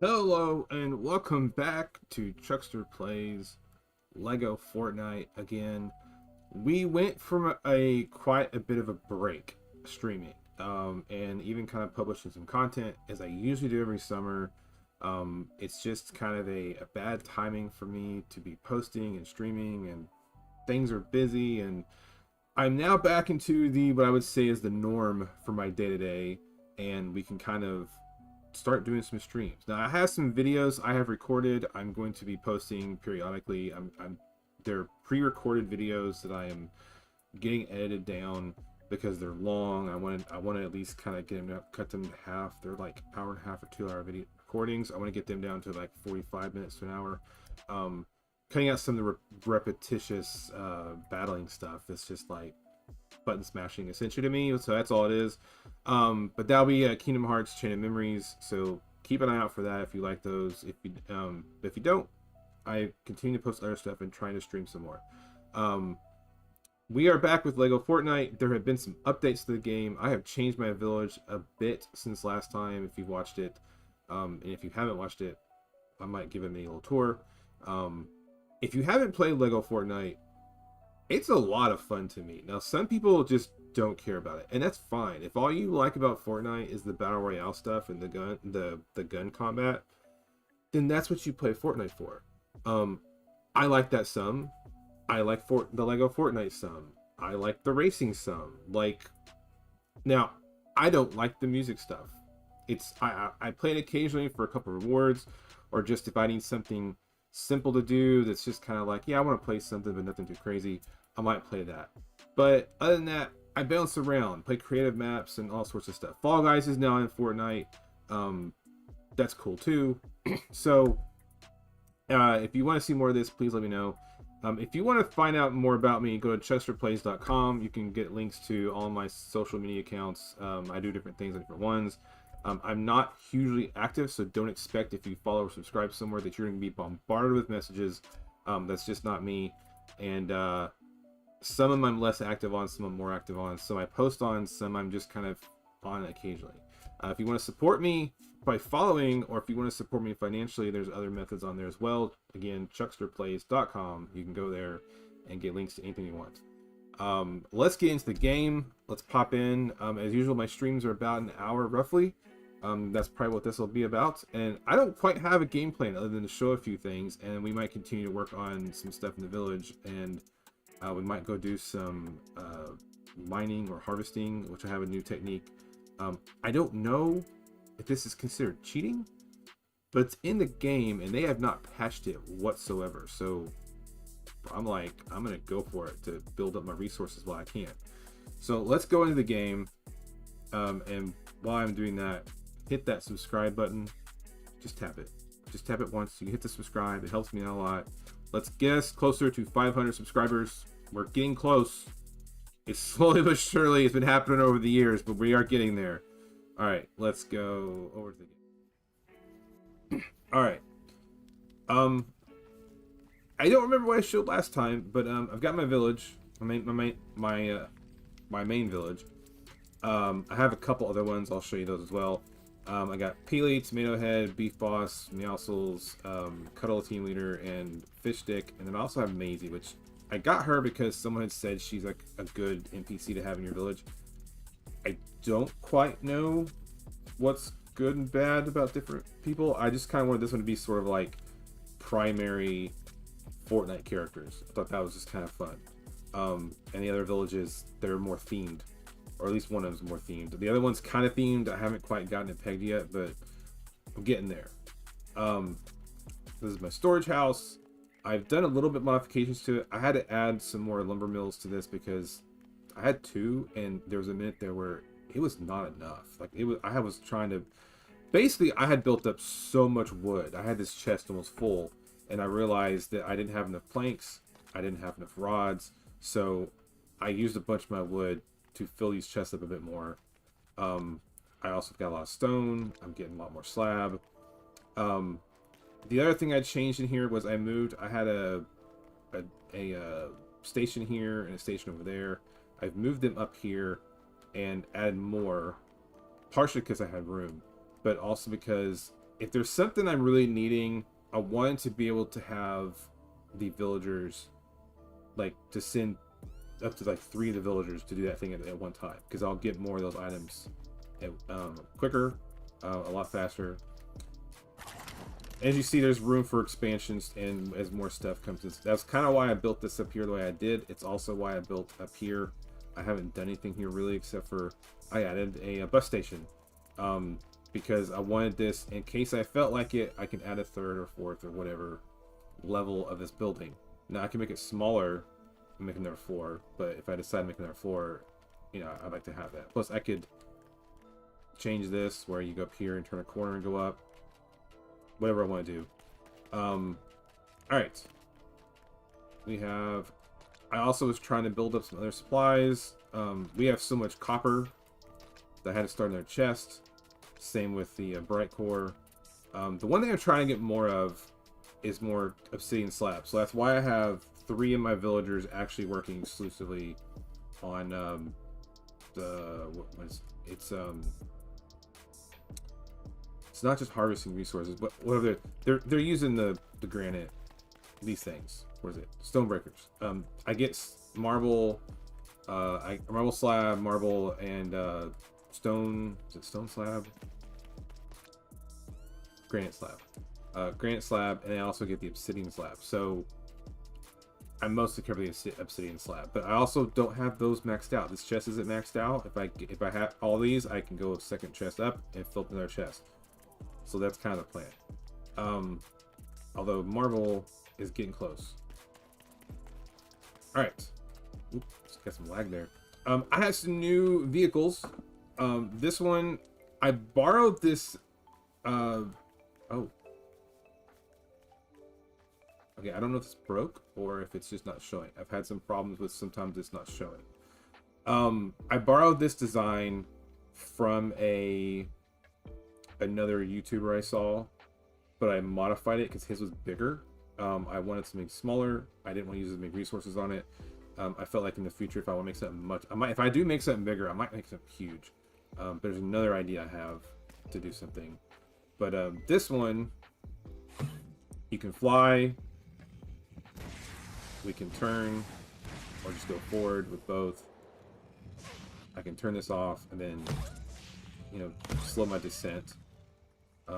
Hello and welcome back to Chuckster Plays Lego Fortnite again. We went from quite a bit of a break streaming, and even kind of publishing some content as I usually do every summer. It's just kind of a bad timing for me to be posting and streaming, and things are busy, and I'm now back into the what I would say is the norm for my day to day, and we can kind of start doing some streams. Now I have some videos I have recorded. I'm going to be posting periodically. They're pre-recorded videos that I am getting edited down because they're long. I want to at least kind of get them cut them to half. They're like hour and a half or 2 hour video recordings. I want to get them down to like 45 minutes to an hour. Um, Cutting out some of the repetitious battling stuff. It's just like button smashing essentially to me, so that's all it is. But that'll be Kingdom Hearts Chain of Memories, so keep an eye out for that if you like those. If you don't, I continue to post other stuff and trying to stream some more. um, we are back with Lego Fortnite. There have been some updates to the game. I have changed my village a bit since last time if you've watched it. And if you haven't watched it, I might give it a little tour. um, if you haven't played Lego Fortnite, it's a lot of fun to me. Now, some people just don't care about it, and that's fine. If all you like about Fortnite is the battle royale stuff and the gun combat, then that's what you play Fortnite for. Um, I like that some. I like the Lego Fortnite some. I like the racing some. Like, now, I don't like the music stuff. I play it occasionally for a couple rewards, or just if I need something simple to do that's just kind of like, yeah, I want to play something but nothing too crazy, I might play that. But other than that, I bounce around, play creative maps and all sorts of stuff. Fall Guys is now in Fortnite. Um, that's cool too. So if you want to see more of this, please let me know. If you want to find out more about me, go to chesterplays.com. You can get links to all my social media accounts. I do different things on different ones. I'm not hugely active, so don't expect if you follow or subscribe somewhere that you're going to be bombarded with messages. That's just not me. And some of them I'm less active on, some I'm more active on. Some I post on, some I'm just kind of on occasionally. If you want to support me by following, or if you want to support me financially, there's other methods on there as well. Again, chucksterplays.com. You can go there and get links to anything you want. Let's get into the game. Let's pop in. As usual, my streams are about an hour roughly. That's probably what this will be about. And I don't quite have a game plan other than to show a few things, and we might continue to work on some stuff in the village, and we might go do some mining or harvesting, which I have a new technique. I don't know if this is considered cheating, but it's in the game and they have not patched it whatsoever. So I'm like, I'm gonna go for it to build up my resources while I can. So let's go into the game. And while I'm doing that, hit that subscribe button. Just tap it. Just tap it once. You can hit the subscribe. It helps me out a lot. Let's get us closer to 500 subscribers. We're getting close. It's slowly but surely. It's been happening over the years, but we are getting there. All right, let's go over to the game. All right. Um, I don't remember what I showed last time, but I've got my village, my main village. I have a couple other ones. I'll show you those as well. I got Peely, Tomato Head, Beef Boss, Meowscles, Cuddle Team Leader, and Fish Stick, and then I also have Maisie, which I got her because someone had said she's like a good NPC to have in your village. I don't quite know what's good and bad about different people. I just kind of wanted this one to be sort of like primary Fortnite characters. I thought that was just kind of fun. And the other villages, they're more themed, or at least one of them's more themed. The other one's kind of themed. I haven't quite gotten it pegged yet, but I'm getting there. This is my storage house. I've done a little bit modifications to it. I had to add some more lumber mills to this because I had two, and there was a minute there where it was not enough. Like I was trying to. Basically, I had built up so much wood. I had this chest almost full, and I realized that I didn't have enough planks. I didn't have enough rods, so I used a bunch of my wood to fill these chests up a bit more. I also got a lot of stone. I'm getting a lot more slab. The other thing I changed in here was I moved. I had a station here and a station over there. I've moved them up here and added more, partially because I had room, but also because if there's something I'm really needing, I wanted to be able to have the villagers, like, to send up to like 3 of the villagers to do that thing at one time, because I'll get more of those items quicker, a lot faster. As you see, there's room for expansions, and as more stuff comes in. That's kind of why I built this up here the way I did. It's also why I built up here. I haven't done anything here really, except for I added a bus station, because I wanted this in case I felt like it. I can add a 3rd or 4th or whatever level of this building. Now I can make it smaller and make another floor, but if I decide to make another floor, you know, I'd like to have that. Plus I could change this where you go up here and turn a corner and go up, whatever I want to do. All right, we have, I also was trying to build up some other supplies. We have so much copper that I had to start another chest. Same with the bright core. The one thing I'm trying to get more of is more obsidian slabs. So that's why I have 3 of my villagers actually working exclusively on it's not just harvesting resources, but whatever they're using the granite, these things. What is it? Stone breakers. I get marble, marble slab, marble, and stone. Is it stone slab? Granite slab. Granite slab, and I also get the obsidian slab. So I mostly cover the obsidian slab, but I also don't have those maxed out. This chest isn't maxed out. If I have all these, I can go a second chest up and fill up another chest. So that's kind of the plan. Although marble is getting close. All right. Oops, got some lag there. I have some new vehicles. This one, I borrowed this. Oh. Okay, I don't know if it's broke or if it's just not showing. I've had some problems with sometimes it's not showing. I borrowed this design from another YouTuber I saw, but I modified it because his was bigger. I wanted something smaller. I didn't want to use as many resources on it. I felt like in the future, if I want to make something if I do make something bigger, I might make something huge. There's another idea I have to do something. But this one, you can fly. We can turn or just go forward with both. I can turn this off and then, you know, slow my descent.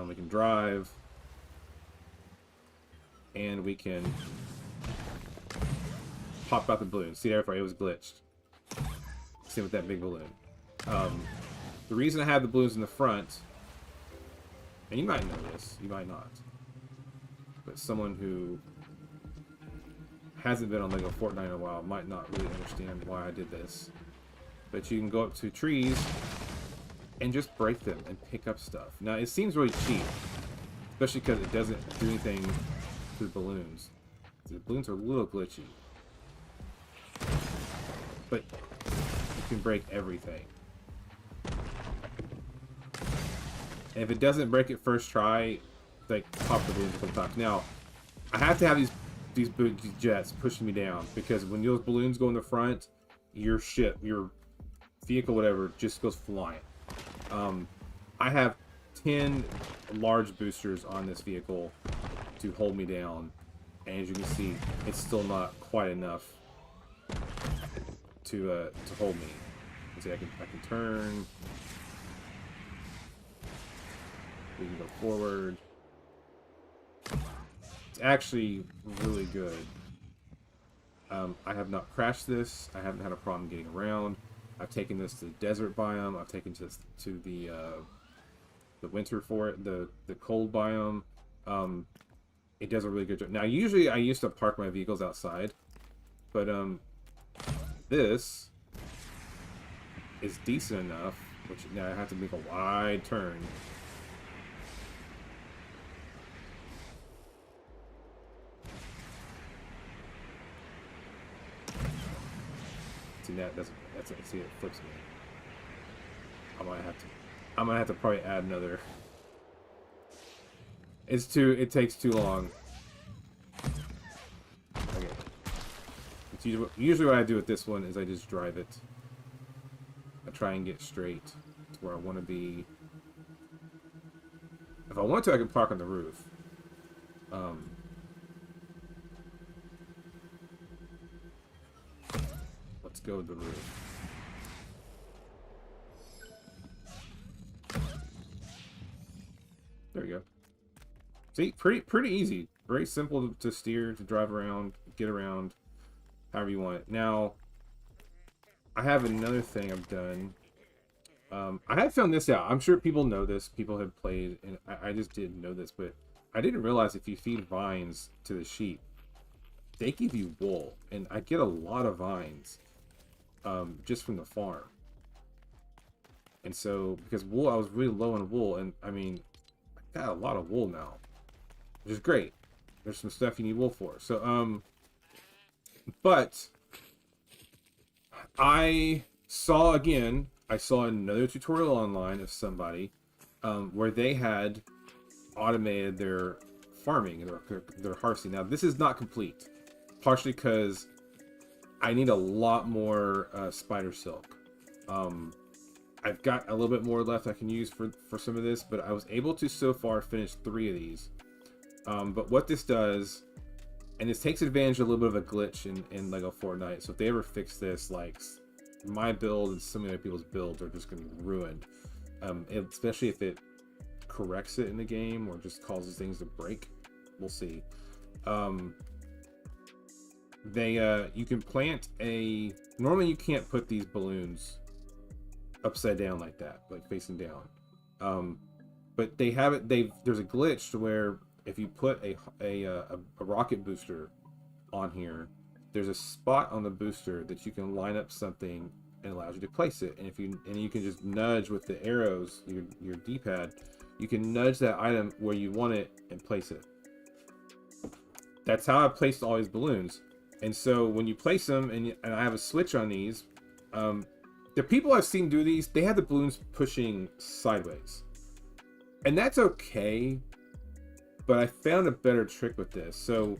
We can drive, and we can pop out the balloon. See, there, it was glitched. Same with that big balloon. The reason I have the balloons in the front, and you might know this, you might not, but someone who hasn't been on LEGO Fortnite in a while might not really understand why I did this. But you can go up to trees and just break them and pick up stuff. Now, it seems really cheap, especially because it doesn't do anything to the balloons. The balloons are a little glitchy. But you can break everything. And if it doesn't break it first try, like, pop the balloons a couple times. Now, I have to have these jets pushing me down, because when those balloons go in the front, your vehicle, whatever, just goes flying. I have 10 large boosters on this vehicle to hold me down, and as you can see, it's still not quite enough to hold me. See, I can turn. We can go forward. It's actually really good. I have not crashed this. I haven't had a problem getting around. I've taken this to the desert biome. I've taken this to the winter for it, the cold biome. It does a really good job. Now, usually I used to park my vehicles outside, but this is decent enough, which now I have to make a wide turn. See, that's see, it flips me. I might have to probably add another. It takes too long. Okay. It's usually what I do with this one is I just drive it. I try and get straight to where I want to be. If I want to, I can park on the roof. Let's go with the roof. There you go. See, pretty easy. Very simple to steer, to drive around, get around, however you want it. Now, I have another thing I've done. I have found this out. I'm sure people know this. People have played, and I just didn't know this, but I didn't realize if you feed vines to the sheep, they give you wool, and I get a lot of vines just from the farm. And so, because wool, I was really low on wool, and I mean, I got a lot of wool now, which is great. There's some stuff you need wool for. So, but I saw another tutorial online of somebody where they had automated their farming and their harvesting. Now, this is not complete, partially because I need a lot more spider silk. I've got a little bit more left I can use for some of this, but I was able to so far finish 3 of these. But what this does, and this takes advantage of a little bit of a glitch in Lego Fortnite, so if they ever fix this, like, my build and some other people's builds are just going to be ruined. Especially if it corrects it in the game or just causes things to break. We'll see. You can plant normally you can't put these balloons upside down like that, like facing down. But they have it, there's a glitch to where if you put a rocket booster on here, there's a spot on the booster that you can line up something and allows you to place it. And you can just nudge with the arrows, your D-pad, you can nudge that item where you want it and place it. That's how I placed all these balloons. And so when you place them, and I have a switch on these, the people I've seen do these, they have the balloons pushing sideways. And that's okay, but I found a better trick with this. So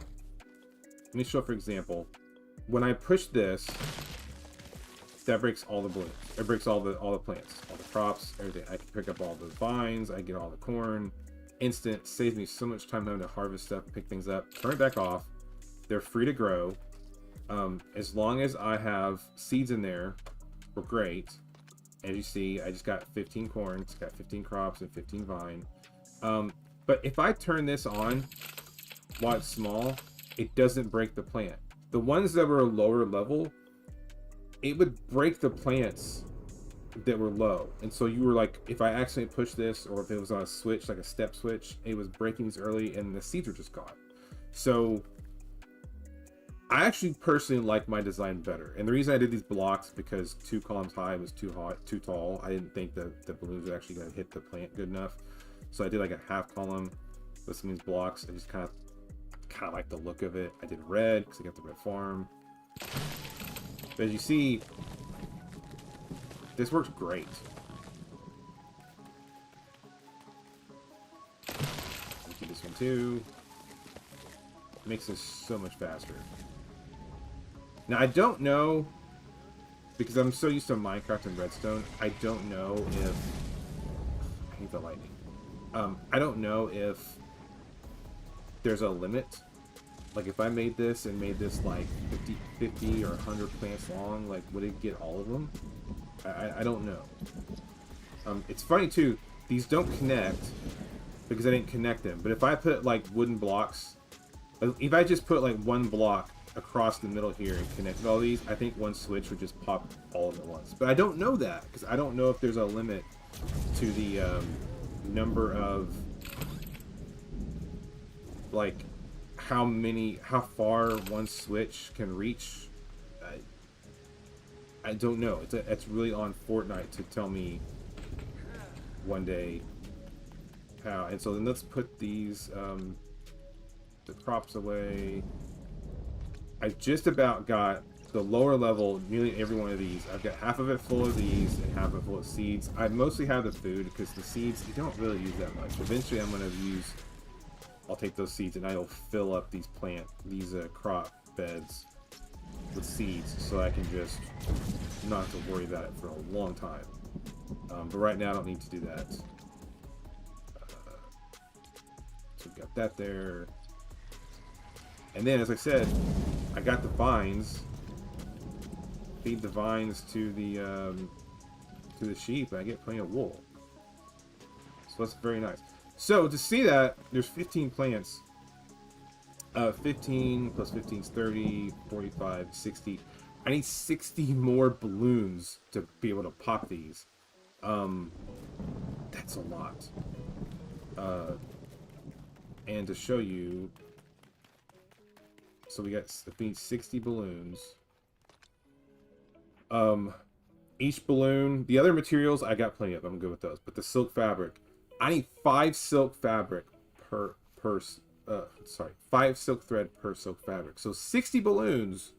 let me show, for example, when I push this, that breaks all the balloons. It breaks all the plants, all the crops, everything. I can pick up all the vines, I get all the corn. Instant, saves me so much time having to harvest stuff, pick things up, turn it back off. They're free to grow. As long as I have seeds in there, we're great. As you see, I just got 15 corn, it's got 15 crops and 15 vine. But if I turn this on while it's small, it doesn't break the plant. The ones that were lower level, it would break the plants that were low. And so you were like, if I accidentally push this, or if it was on a switch, like a step switch, it was breaking these early and the seeds were just gone. So I actually personally like my design better. And the reason I did these blocks because 2 columns high was too tall. I didn't think the balloons were actually going to hit the plant good enough. So I did like a half column with some of these blocks. I just kind of like the look of it. I did red because I got the red farm. But as you see, this works great. I'll do this one too. It makes this so much faster. Now I don't know, because I'm so used to Minecraft and Redstone, I don't know if... I hate the lightning. I don't know if there's a limit. Like if I made this and made this like 50 or 100 plants long, like would it get all of them? I don't know. It's funny too, these don't connect because I didn't connect them. But if I put like wooden blocks, if I just put like one block across the middle here and connected all these, I think one switch would just pop all of them at once. But I don't know that because I don't know if there's a limit to the number of like how far one switch can reach. I don't know. It's really on Fortnite to tell me one day how. And so then let's put these the crops away. I just about got the lower level, nearly every one of these. I've got half of it full of these and half of it full of seeds. I mostly have the food because the seeds, you don't really use that much. Eventually I'm going to use, I'll take those seeds and I'll fill up these crop beds with seeds so I can just not have to worry about it for a long time. But right now I don't need to do that. So we got that there. And then, as I said, I got the vines. Feed the vines to the sheep, and I get plenty of wool. So that's very nice. So to see that, there's 15 plants. 15 plus 15 is 30, 45, 60. I need 60 more balloons to be able to pop these. That's a lot. And to show you, so we need 60 balloons. Each balloon, the other materials I got plenty of. I'm good with those. But the silk fabric, I need 5 silk fabric per 5 silk thread per silk fabric. So 60 balloons.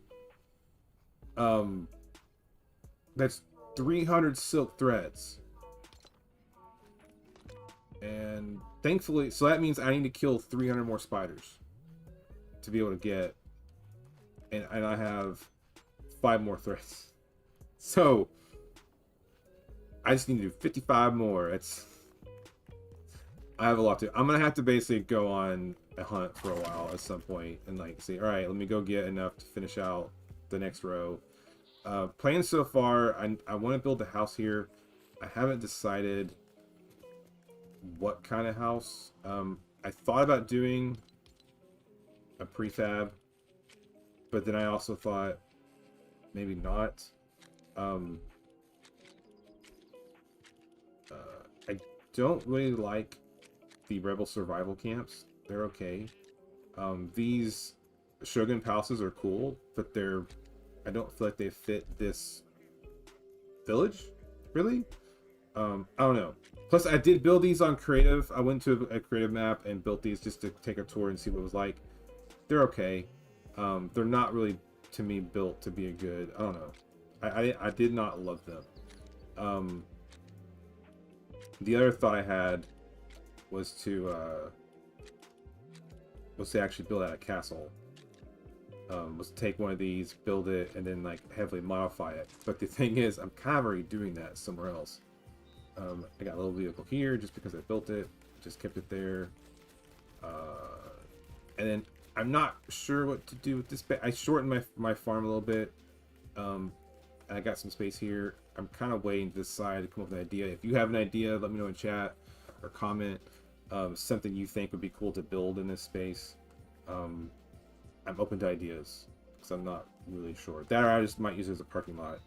That's 300 silk threads. And thankfully, so that means I need to kill 300 more spiders to be able to get, and I have 5 more threads. So I just need to do 55 more. I have a lot to. I'm gonna have to basically go on a hunt for a while at some point and like say, all right, let me go get enough to finish out the next row. Plans so far, I want to build a house here. I haven't decided what kind of house. I thought about doing a prefab, but then I also thought maybe not. I don't really like the rebel survival camps. They're okay. These Shogun palaces are cool, but I don't feel like they fit this village, really. I don't know. Plus, I did build these on creative. I went to a creative map and built these just to take a tour and see what it was like. They're okay. They're not really, to me, built to be a good. I don't know. I did not love them. The other thought I had was to actually build out a castle. Was to take one of these, build it, and then like heavily modify it. But the thing is, I'm kind of already doing that somewhere else. I got a little vehicle here just because I built it, just kept it there. And then I'm not sure what to do with this. I shortened my farm a little bit. I got some space here. I'm kind of waiting to decide to come up with an idea. If you have an idea, let me know in chat or comment. Something you think would be cool to build in this space. I'm open to ideas because I'm not really sure. That or I just might use it as a parking lot.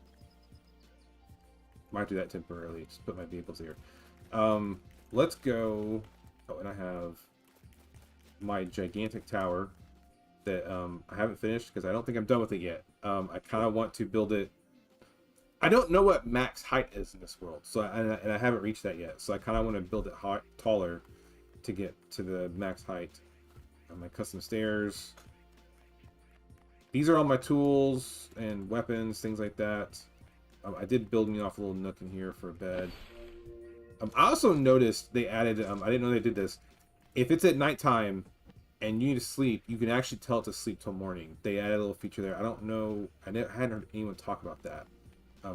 Might do that temporarily. Just put my vehicles here. Let's go. Oh, and I have my gigantic tower that I haven't finished because I don't think I'm done with it yet. I kind of want to build it. I don't know what max height is in this world, so and I haven't reached that yet. So I kind of want to build it taller to get to the max height. My custom stairs. These are all my tools and weapons, things like that. I did build me off a little nook in here for a bed. I also noticed they added, I didn't know they did this. If it's at nighttime and you need to sleep, you can actually tell it to sleep till morning. They added a little feature there. I don't know, hadn't heard anyone talk about that.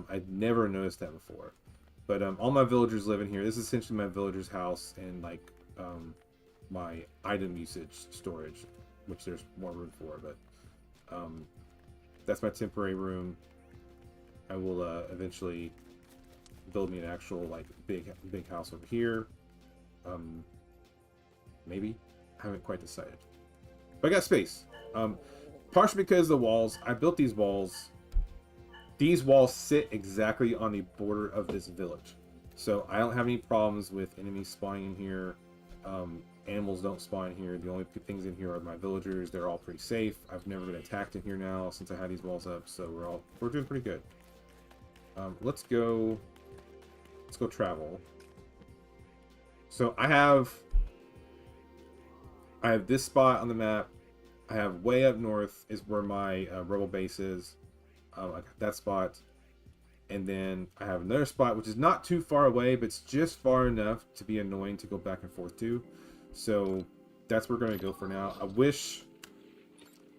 I'd never noticed that before. But all my villagers live in here. This is essentially my villager's house and like my item usage storage, which there's more room for, but that's my temporary room. I will eventually build me an actual like big house over here. Maybe. I haven't quite decided. But I got space. Partially because of the walls. I built these walls. These walls sit exactly on the border of this village. So I don't have any problems with enemies spawning in here. Animals don't spawn in here. The only things in here are my villagers. They're all pretty safe. I've never been attacked in here now since I had these walls up. So we're doing pretty good. Let's go travel. So I have this spot on the map. I have way up north is where my rebel base is. I got that spot. And then I have another spot which is not too far away, but it's just far enough to be annoying to go back and forth to. So that's where we're going to go for now.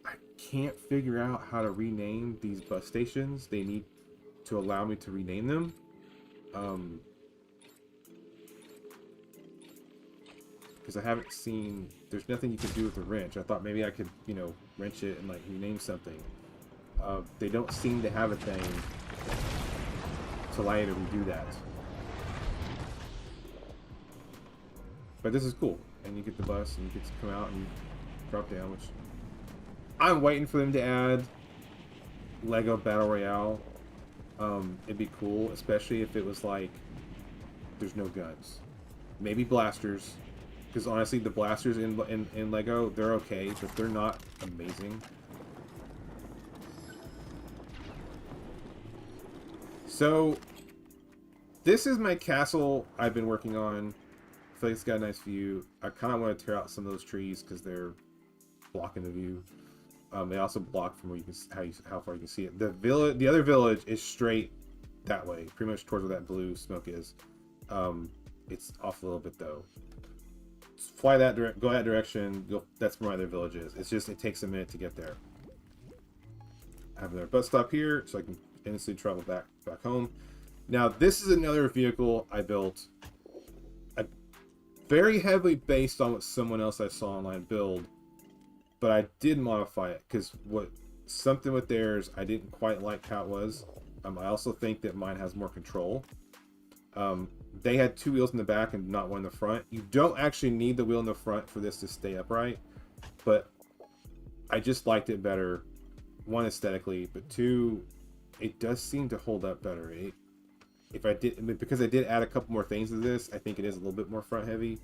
I can't figure out how to rename these bus stations. They need to allow me to rename them. because I haven't seen. There's nothing you can do with the wrench. I thought maybe I could, you know, wrench it and like rename something. They don't seem to have a thing to allow you to redo that. But this is cool, and you get the bus, and you get to come out and drop down. Which I'm waiting for them to add Lego Battle Royale. It'd be cool, especially if it was like there's no guns, maybe blasters. Because honestly, the blasters in Lego, they're okay, but they're not amazing. So, this is my castle I've been working on. I feel like it's got a nice view. I kind of want to tear out some of those trees because they're blocking the view. They also block from where you can how far you can see it. The other village is straight that way, pretty much towards where that blue smoke is. It's off a little bit though. Fly that go that direction. That's where my other village is. It's just it takes a minute to get there. I have another bus stop here, so I can instantly travel back home. Now this is another vehicle I built. Very heavily based on what someone else I saw online build, but I did modify it because something with theirs I didn't quite like how it was. I also think that mine has more control. They had 2 wheels in the back and not one in the front. You don't actually need the wheel in the front for this to stay upright, but I just liked it better. 1, aesthetically, but 2, it does seem to hold up better. Because I did add a couple more things to this, I think it is a little bit more front heavy.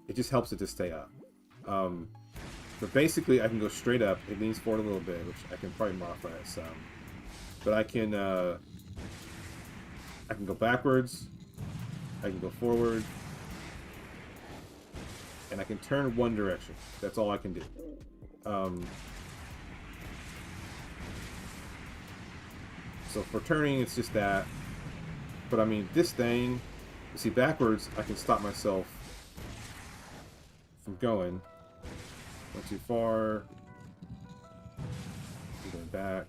It just helps it to stay up. But basically, I can go straight up. It leans forward a little bit, which I can probably modify it some. But I can go backwards. I can go forward, and I can turn one direction. That's all I can do. So for turning, it's just that. But I mean, this thing, you see, backwards, I can stop myself from going. Not too far. Going back.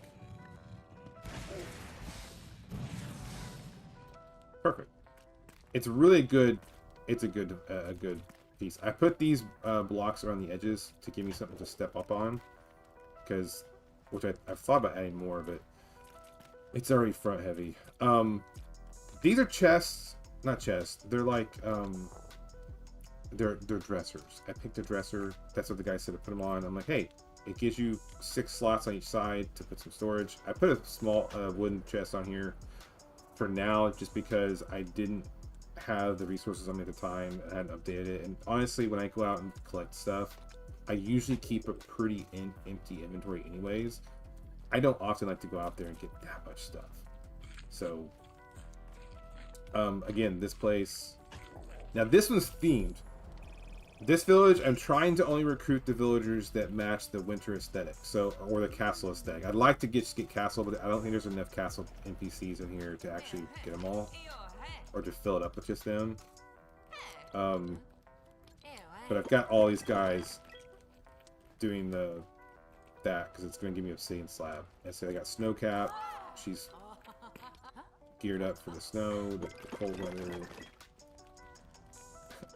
Perfect. It's really good. It's a good piece. I put these blocks around the edges to give me something to step up on, which I've thought about adding more of it. It's already front heavy. These are chests, not chests. They're like they're dressers. I picked a dresser. That's what the guy said to put them on. I'm like, hey, it gives you 6 slots on each side to put some storage. I put a small wooden chest on here for now, just because I didn't have the resources on me at the time. I hadn't updated it, and honestly, when I go out and collect stuff, I usually keep a pretty empty inventory anyways. I don't often like to go out there and get that much stuff. So again, this place, now this one's themed. This village, I'm trying to only recruit the villagers that match the winter aesthetic, or the castle aesthetic. I'd like to just get castle, but I don't think there's enough castle NPCs in here to actually get them all, or to fill it up with just them. But I've got all these guys doing that because it's going to give me obsidian slab. And so I got Snowcap. She's geared up for the snow, the cold weather.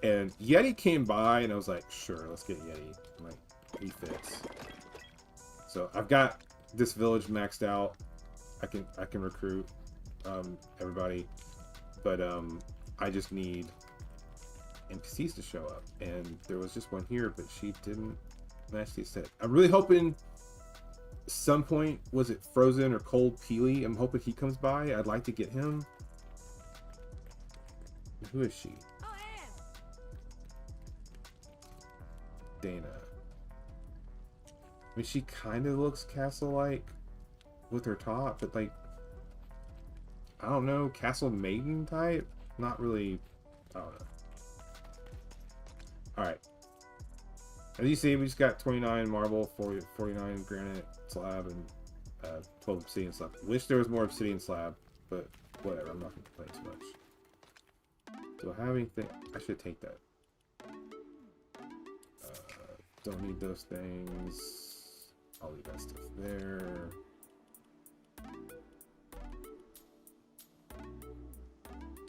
And Yeti came by, and I was like, sure, let's get Yeti. I'm like, he fits. So I've got this village maxed out. I can recruit everybody, but I just need NPCs to show up. And there was just one here, but she didn't match the aesthetic. I'm really hoping some point, was it Frozen or Cold Peely? I'm hoping he comes by. I'd like to get him. Who is she? Dana. I mean, she kind of looks castle-like with her top, but like, I don't know, castle maiden type? Not really, I don't know. Alright. As you see, we just got 29 marble, 49 granite slab, and 12 obsidian slab. Wish there was more obsidian slab, but whatever, I'm not going to complain too much. Do I have anything? I should take that. Don't need those things. I'll leave that stuff there.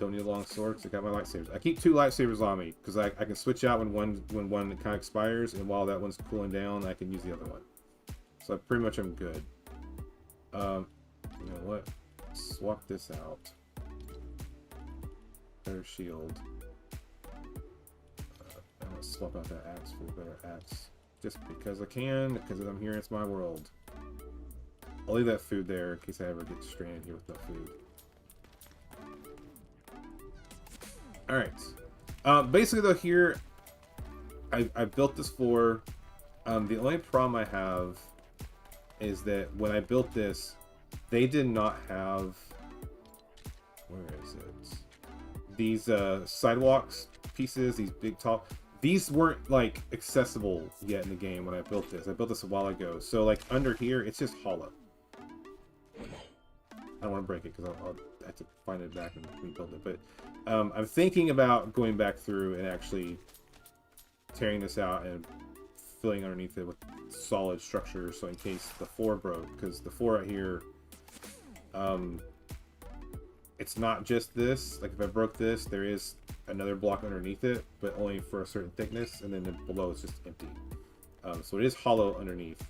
don't need a long sword because I got my lightsabers. I keep 2 lightsabers on me because I can switch out when one kind of expires, and while that one's cooling down, I can use the other one. So pretty much I'm good. You know what? Swap this out. Better shield. I'm gonna swap out that axe for a better axe. Just because I can, because I'm here, it's my world. I'll leave that food there in case I ever get stranded here with no food. Alright. Basically though here, I built this floor. The only problem I have is that when I built this, they did not have... Where is it? These sidewalks pieces, these big top... These weren't, like, accessible yet in the game when I built this. I built this a while ago. So, like, under here, it's just hollow. I don't want to break it because I'll have to find it back and rebuild it. But I'm thinking about going back through and actually tearing this out and filling underneath it with solid structure. So in case the floor broke, because the floor right here, it's not just this. Like if I broke this, there is another block underneath it, but only for a certain thickness, and then below it's just empty. So it is hollow underneath.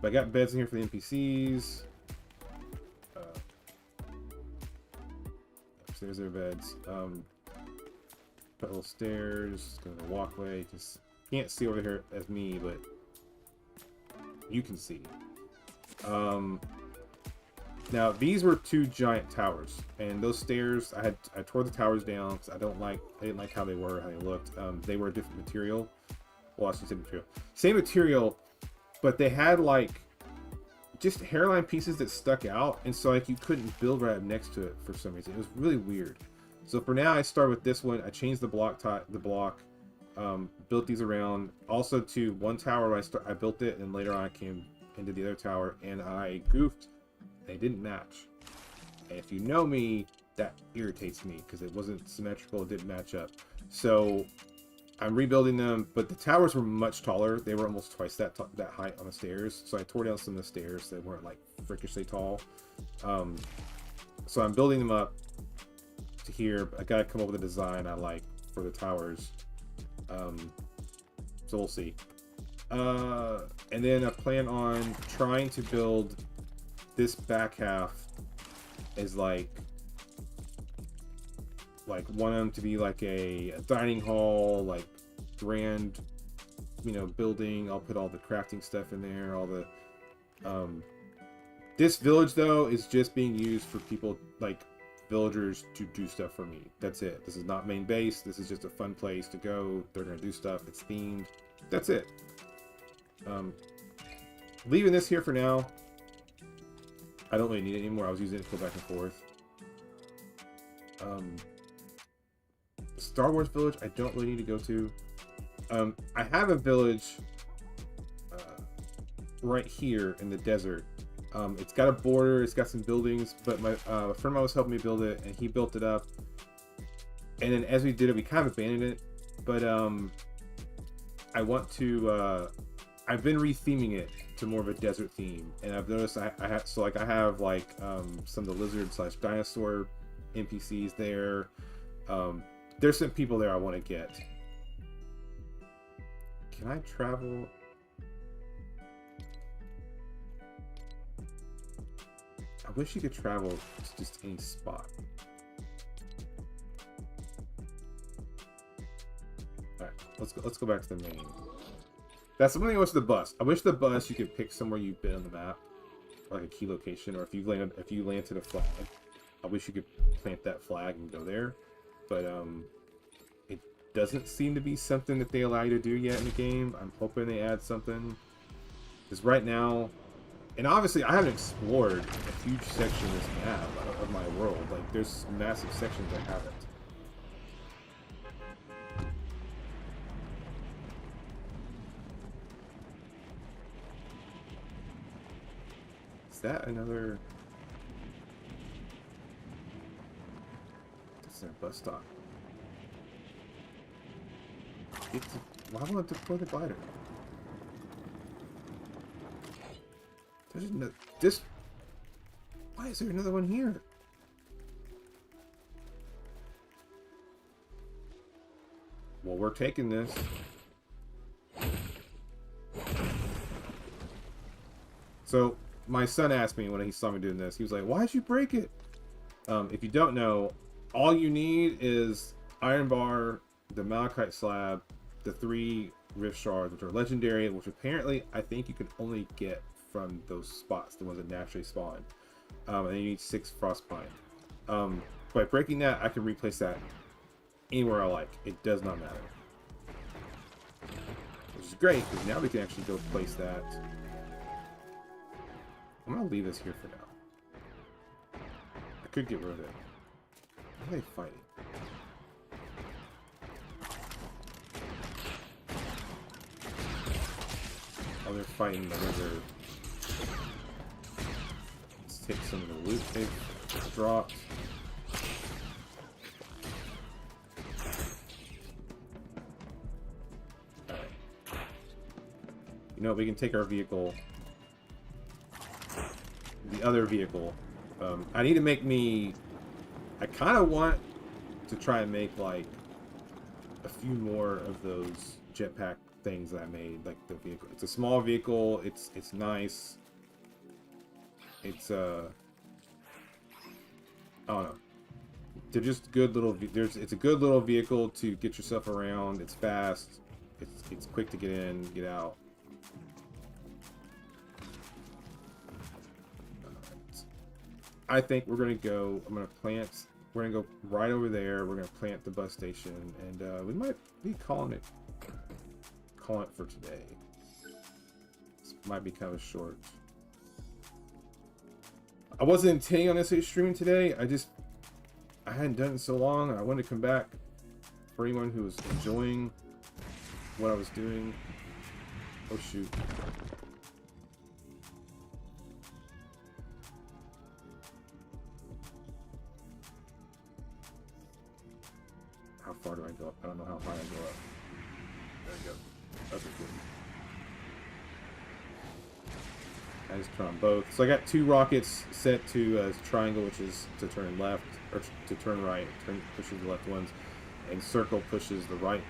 But I got beds in here for the NPCs. Upstairs there are beds. Put little stairs, go to the walkway. Just can't see over here as me, but you can see. Now these were 2 giant towers, and those stairs I tore the towers down because I didn't like how they were, how they looked. They were a different material. Well, I should say material. Same material, but they had like just hairline pieces that stuck out, and so like you couldn't build right up next to it for some reason. It was really weird. So for now, I start with this one. I changed the block built these around. Also to one tower, I built it, and later on I came into the other tower, and I goofed. They didn't match. And if you know me, that irritates me because it wasn't symmetrical. It didn't match up. So I'm rebuilding them, but the towers were much taller. They were almost twice that height on the stairs. So I tore down some of the stairs that weren't like freakishly tall. So I'm building them up to here. I gotta come up with a design I like for the towers. So we'll see. And then I plan on trying to build this back half is like want them to be like a dining hall, like grand, you know, building. I'll put all the crafting stuff in there, all the this village though is just being used for people like villagers to do stuff for me. That's it. This is not main base. This is just a fun place to go. They're gonna do stuff. It's themed. That's it. Leaving this here for now. I don't really need it anymore. I was using it to go back and forth. Star Wars village, I don't really need to go to. I have a village right here in the desert. It's got a border, it's got some buildings, but my a friend of mine was helping me build it, and he built it up. And then as we did it, we kind of abandoned it. But I want to. I've been retheming it to more of a desert theme, and I've noticed I have some of the lizard/dinosaur NPCs there. There's some people there I want to get. Can I travel? I wish you could travel to just any spot. Alright, let's go back to the main. That's something I wish the bus. I wish the bus you could pick somewhere you've been on the map, like a key location, or if you landed a flag, I wish you could plant that flag and go there. But it doesn't seem to be something that they allow you to do yet in the game. I'm hoping they add something. Because right now, and obviously I haven't explored a huge section of this map of my world. Like there's massive sections I haven't. Is that another? That's their bus stop. Why won't it deploy the glider? There's no, this. Why is there another one here? we're taking this. So my son asked me when he saw me doing this, he was like, why'd you break it? If you don't know, all you need is iron bar, the malachite slab, the 3 rift shards, which are legendary, which apparently I think you can only get from those spots, the ones that naturally spawn. And then you need 6 frostpine. By breaking that, I can replace that anywhere I like. It does not matter. Which is great, because now we can actually go place that. I'm going to leave this here for now. I could get rid of it. What are they fighting? Oh, they're fighting the lizard. Let's take some of the loot they've dropped. You know, we can take our vehicle, the other vehicle. I need to make me, I kind of want to try and make like a few more of those jetpack things that I made, like the vehicle. It's a small vehicle, it's nice. It's I don't know. They're just good little, it's a good little vehicle to get yourself around. It's fast. It's quick to get in, get out. I think we're gonna go. I'm gonna plant. We're gonna go right over there. We're gonna plant the bus station, and we might be calling it for today. This might be kind of short. I wasn't intending on necessarily streaming today. I hadn't done it in so long. I wanted to come back for anyone who was enjoying what I was doing. Oh shoot. How far do I go up? I don't know how high I go up. There we go. Okay, good. I just turn on both. So I got 2 rockets set to triangle, which is to turn left, or to turn right. Pushes the left ones, and circle pushes the right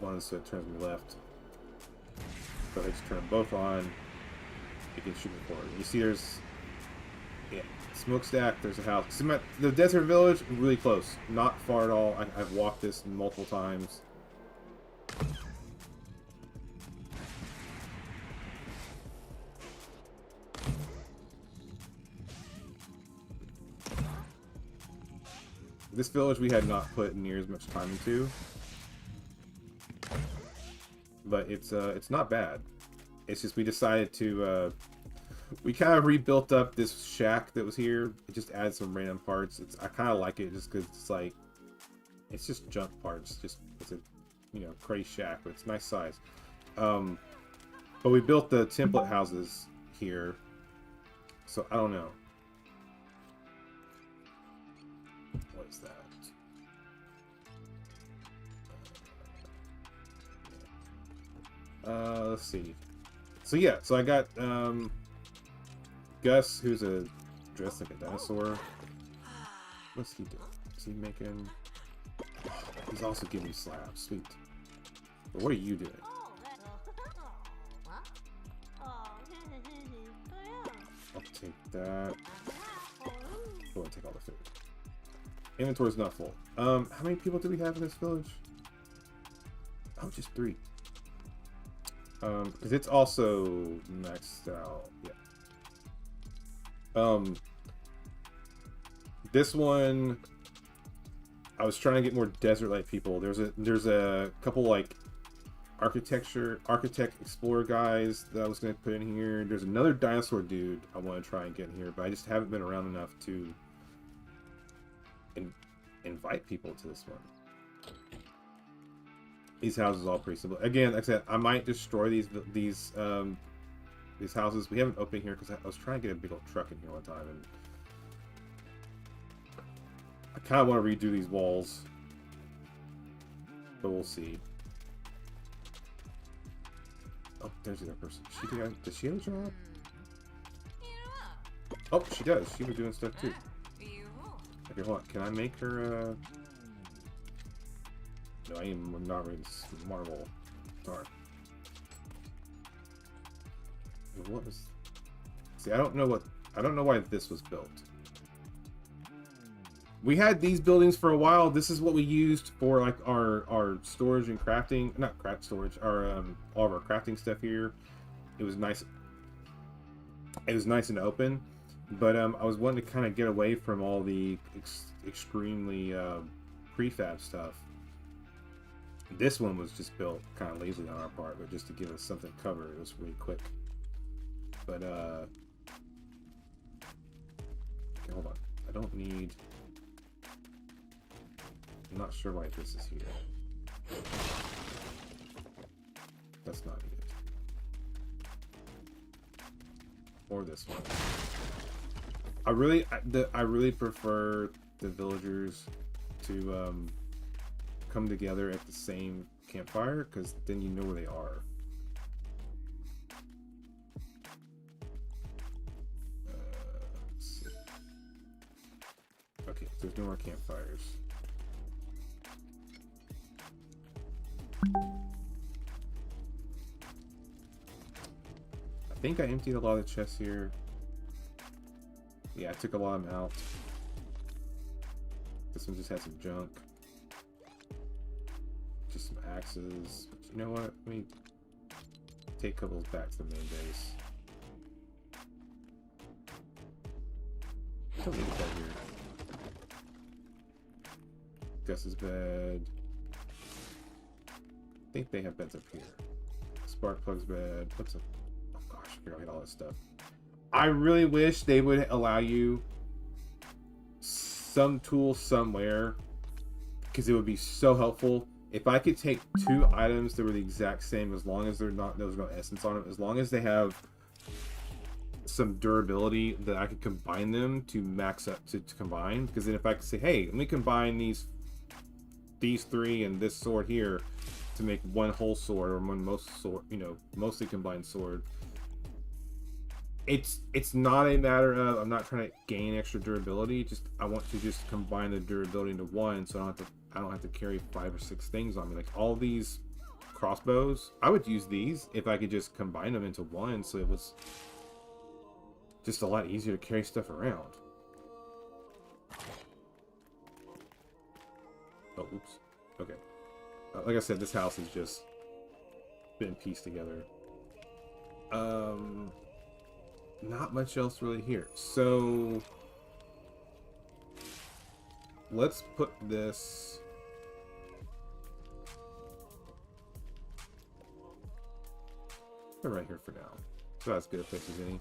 ones, so it turns me left. So I just turn them both on. You can shoot me forward. You see, there's smokestack. There's a house. The desert village, really close. Not far at all. I've walked this multiple times. This village we had not put near as much time into, but it's not bad. It's just we decided to we kind of rebuilt up this shack that was here. It just adds some random parts. I kind of like it just because it's like it's just junk parts. It's a crazy shack, but it's nice size. But we built the template houses here, so I don't know. What is that? Let's see. So yeah, so I got Gus, who's dressed like a dinosaur. What's he doing? Is he making? He's also giving me slabs. Sweet. But what are you doing? I'll take that. Go and take all the food. Inventory's not full. How many people do we have in this village? Oh, just 3. Because it's also maxed out. Yeah. This one, I was trying to get more desert-like people. There's a couple like architect explorer guys that I was going to put in here. There's another dinosaur dude I want to try and get in here, but I just haven't been around enough to invite people to this one. These houses are all pretty simple. Again, like I said, I might destroy these houses. We haven't opened here because I was trying to get a big old truck in here one time, and I kind of want to redo these walls, but we'll see. Oh, there's the other person. Does she have a job? Oh, she does. She was doing stuff too. Okay, hold on. Can I make her No, I am not ready to marble. Darn. What was... See, I don't know why this was built. We had these buildings for a while. This is what we used for like our storage and crafting, not craft storage, our all of our crafting stuff here. It was nice. It was nice and open, but I was wanting to kind of get away from all the extremely prefab stuff. This one was just built kind of lazily on our part, but just to give us something covered. It was really quick. But okay, hold on. I don't need. I'm not sure why this is here. That's not it. Or this one. I really prefer the villagers to come together at the same campfire, because then you know where they are. Let's see. Okay, there's no more campfires. I think I emptied a lot of the chests here. Yeah, I took a lot of them out. This one just had some junk. Just some axes. But you know what? Let me take a couple back to the main base. Don't need that here. Gus's bed. I think they have beds up here. Sparkplug's bed. What's a... Oh gosh, I forgot all this stuff. I really wish they would allow you some tool somewhere, because it would be so helpful. If I could take two items that were the exact same, as long as they're not, there's no essence on them, as long as they have some durability, that I could combine them to max up to combine. Because then if I could say, hey, let me combine these three and this sword here to make one whole sword, or one mostly combined sword. It's not a matter of I'm not trying to gain extra durability. Just I want to just combine the durability into one, so I don't have to carry 5 or 6 things on me. Like all these crossbows, I would use these if I could just combine them into one, so it was just a lot easier to carry stuff around. Oh, oops. Okay. Like I said, this house has just been pieced together. Not much else really here. So let's put this. Right here for now. So that's good if this is any.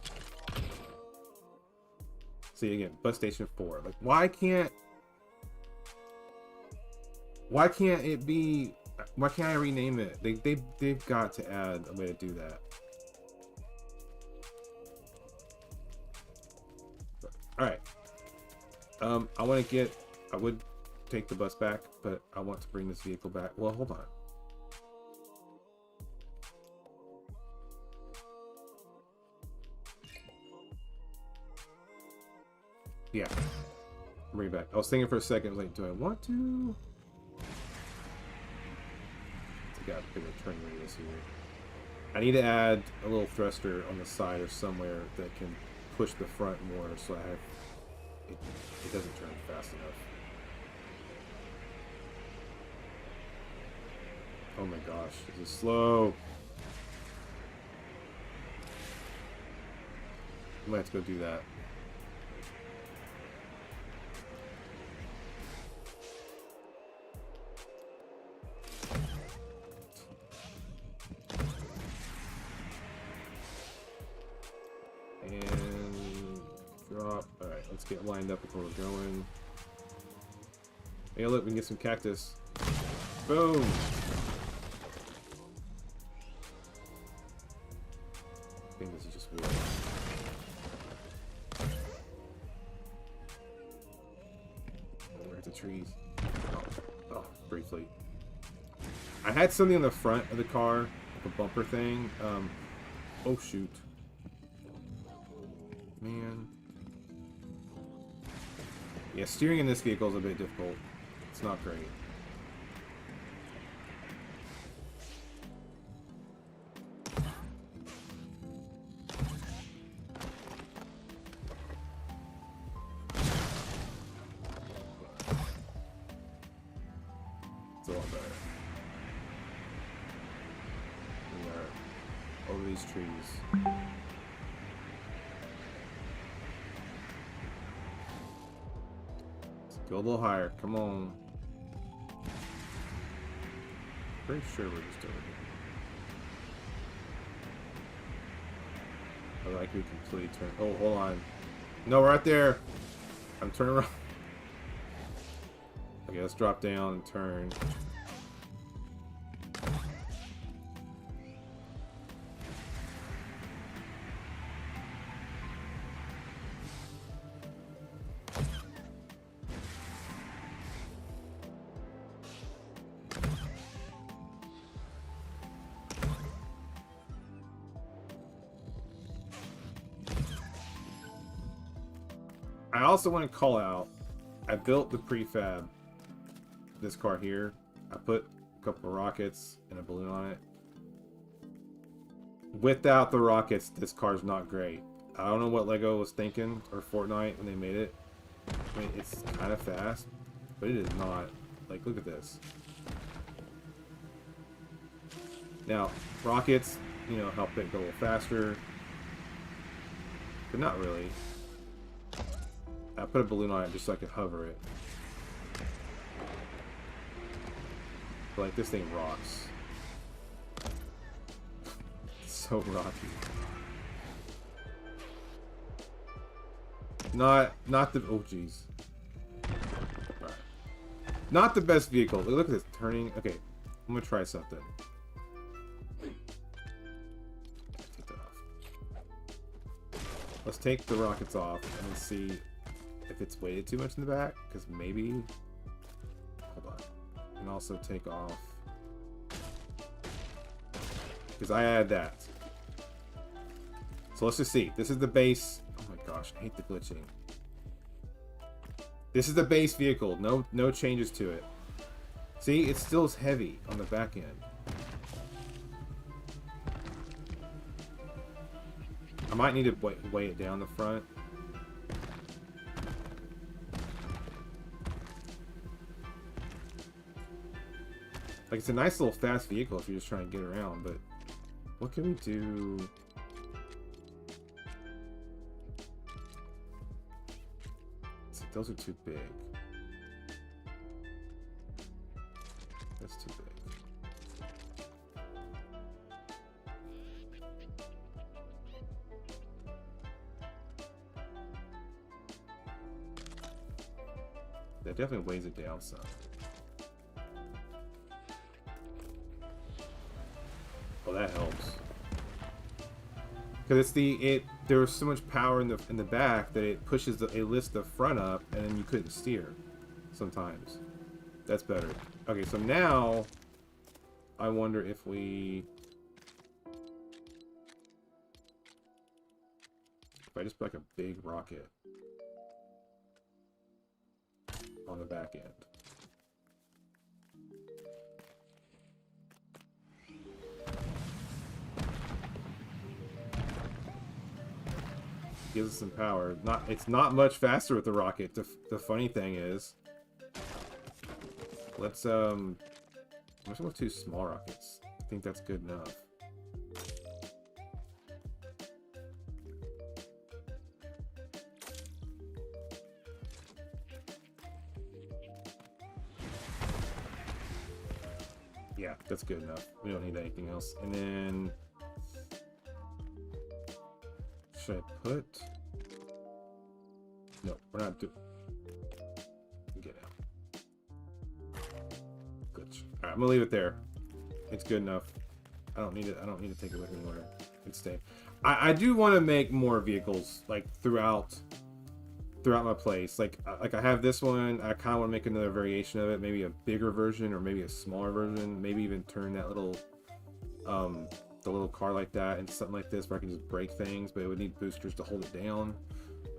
See again, bus station 4. Like, why can't it be? Why can't I rename it? They've got to add a way to do that. All right. I would take the bus back, but I want to bring this vehicle back. Well, hold on. Yeah. Bring it back. I was thinking for a second, I was like, do I want to? I got a bigger turn radius here. I need to add a little thruster on the side or somewhere that can push the front more, so I have it doesn't turn fast enough. Oh my gosh, this is slow. I might have to go do that. And drop. Alright, let's get lined up before we're going. Hey, look, we can get some cactus. Boom! I think this is just weird. We're at the trees. Oh, briefly. I had something on the front of the car, like a bumper thing. Oh shoot. Man. Yeah, steering in this vehicle is a bit difficult. It's not great. of these trees. Let's go a little higher. Come on. Pretty sure we're just over here. I like we completely turn. Oh, hold on. No, right there. I'm turning around. Okay, let's drop down and turn. I also want to call out, I built the prefab, this car here. I put a couple of rockets and a balloon on it. Without the rockets, this car's not great. I don't know what Lego was thinking, or Fortnite, when they made it. I mean, it's kind of fast, but it is not. Like, look at this. Now, rockets, you know, help it go a little faster, but not really. I put a balloon on it just so I could hover it. But, like, this thing rocks. It's so rocky. Not the, oh jeez. Right. Not the best vehicle. Look at this turning. Okay, I'm gonna try something. Take that off. Let's take the rockets off and then see if it's weighted too much in the back, because maybe, hold on, and also take off, because I added that. So let's just see. This is the base. Oh my gosh, I hate the glitching. This is the base vehicle. No changes to it. See, it still is heavy on the back end. I might need to weigh it down the front. Like, it's a nice little fast vehicle if you're just trying to get around, but what can we do? See, those are too big. That's too big. That definitely weighs it down some. Oh, that helps. Because it's there's so much power in the back that it pushes it lifts the front up, and then you couldn't steer sometimes. That's better. Okay, so now I wonder if I just put like a big rocket on the back end. Gives us some power. It's not much faster with the rocket. The funny thing is, let's I'm just gonna go 2 small rockets. I think that's good enough. Yeah, that's good enough. We don't need anything else. And then should I put? No, we're not doing. Get out. Good. All right, I'm gonna leave it there. It's good enough. I don't need it. I don't need to take it with me anywhere. It's stay. I do want to make more vehicles like throughout my place. Like I have this one. I kind of want to make another variation of it. Maybe a bigger version or maybe a smaller version. Maybe even turn that little the little car like that into something like this where I can just break things, but it would need boosters to hold it down.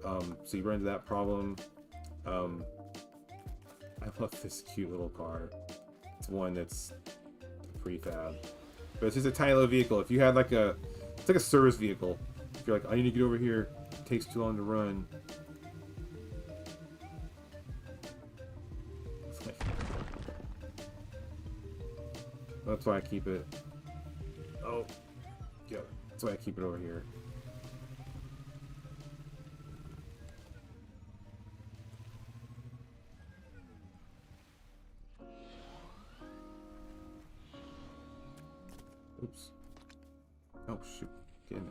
So you run into that problem. I love this cute little car. It's one that's prefab, but it's just a tiny little vehicle. If you had like it's like a service vehicle. If you're like, I need to get over here, it takes too long to run. That's why I keep it. Oh, go. That's why I keep it over here. Oops. Oh shoot. Get in.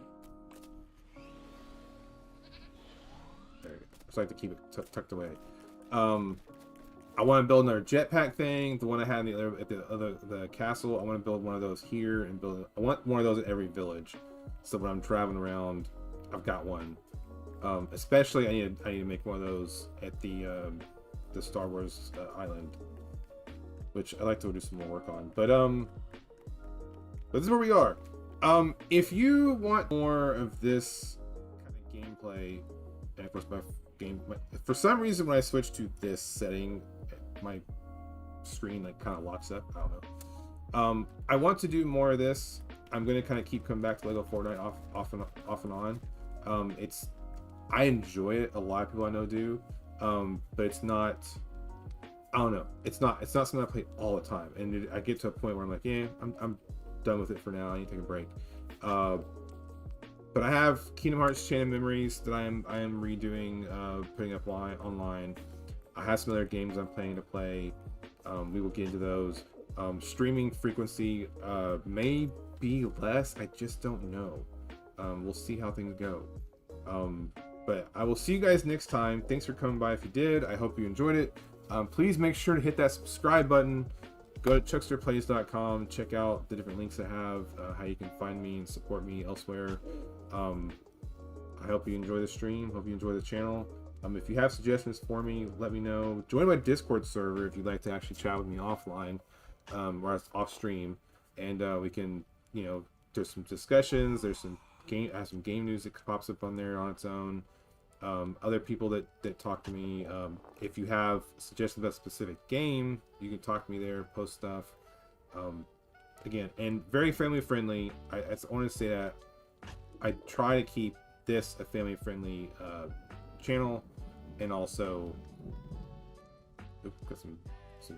There you go. So I have to keep it tucked away. I want to build another jetpack thing. The one I had in the castle. I want to build one of those here and I want one of those at every village. So when I'm traveling around, I've got one. Especially I need to make one of those at the Star Wars island, which I'd like to do some more work on. But this is where we are. If you want more of this kind of gameplay, and of course for some reason when I switch to this setting, my screen like kind of locks up. I don't know. I want to do more of this. I'm gonna kind of keep coming back to Lego Fortnite off and on. I enjoy it. A lot of people I know do, but it's not. I don't know. It's not something I play all the time, and I get to a point where I'm like, yeah, I'm done with it for now. I need to take a break. But I have Kingdom Hearts Chain of Memories that I am redoing, putting up online. I have some other games I'm planning to play. We will get into those. Streaming frequency may be less. I just don't know. We'll see how things go. But I will see you guys next time. Thanks for coming by if you did. I hope you enjoyed it. Please make sure to hit that subscribe button. Go to chucksterplays.com. Check out the different links I have, how you can find me and support me elsewhere. I hope you enjoy the stream. Hope you enjoy the channel. If you have suggestions for me, let me know. Join my Discord server if you'd like to actually chat with me offline, or off stream, and we can, there's some discussions. There's some game news that pops up on there on its own. Other people that talk to me. If you have suggestions about a specific game, you can talk to me there, post stuff. Again, and very family friendly. I want to say that I try to keep this a family friendly channel, and also got some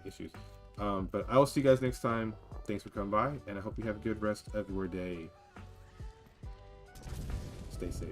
issues. But I will see you guys next time. Thanks for coming by, and I hope you have a good rest of your day. Stay safe.